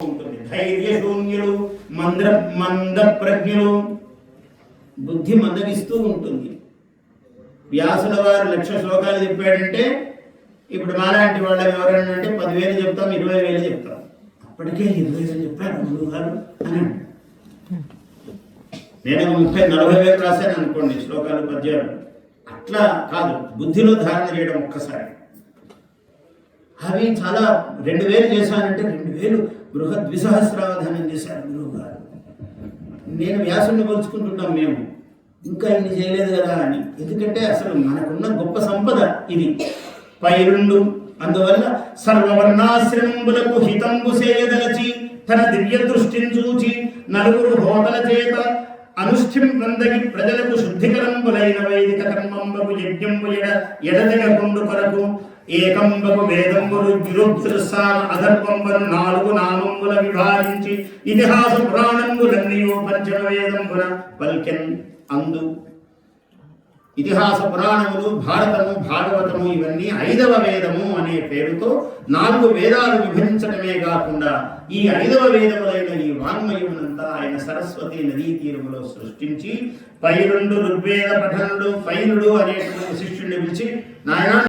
ఉంటుంది. ధైర్యశూన్యులు, మంద ప్రజ్ఞులు, బుద్ధి మందగిస్తూ ఉంటుంది. వ్యాసుల వారు 1,00,000 శ్లోకాలు చెప్పాడంటే ఇప్పుడు మాలాంటి వాళ్ళ ఎవరైనా అంటే 10,000 చెప్తాం, 20,000 చెప్తాం. అప్పటికే 20,000 చెప్పారు గురువు గారు అని. నేను 30,000-40,000 రాశాను అనుకోండి శ్లోకాలు పద్యాలు. అట్లా కాదు, బుద్ధిలో ధారణ చేయడం ఒక్కసారి. అవి చాలా 2,000 చేశానంటే 2,000 బృహద్విసహస్రావధానం చేశారు గురువు గారు. నేను వ్యాసుని పోల్చుకుంటున్నాం మేము, ఇంకా ఇన్ని చేయలేదు కదా అని. ఎందుకంటే అసలు మనకున్న గొప్ప సంపద ఇది. పైరుండు అందువల్ల సర్వవర్ణాశ్రమంబులకు హితంబు సేయదలచి తన దివ్య దృష్టిని చూచి నలుగురు హోతల చేత అనుష్ఠింపందగి ప్రజలకు శుద్ధికరంబులైన వైదిక కర్మంబకు యజ్ఞంబు ఎడదెగకుండు కొరకు ఏకంబకు వేదంబులు విరుద్ధుసాల అధర్వంబను 4 నామంబుల విభాగించి ఇతిహాస పురాణంబులన్నయో పంచమ వేదంబున పల్కెన్ అందు. ఇతిహాస పురాణములు, భారతము, భాగవతము ఇవన్నీ 5వ వేదము అనే పేరుతో 4 వేదాలు విభజించడమే కాకుండా ఈ 5వ వేదములైన ఈ వాంగ్మయమునంతా ఆయన సరస్వతి నదీ తీరములో సృష్టించి పైరుండు ఋగ్వేద పఠనుడు పైనుడు అనేటువంటి శిష్యుడిని పిలిచి నాయన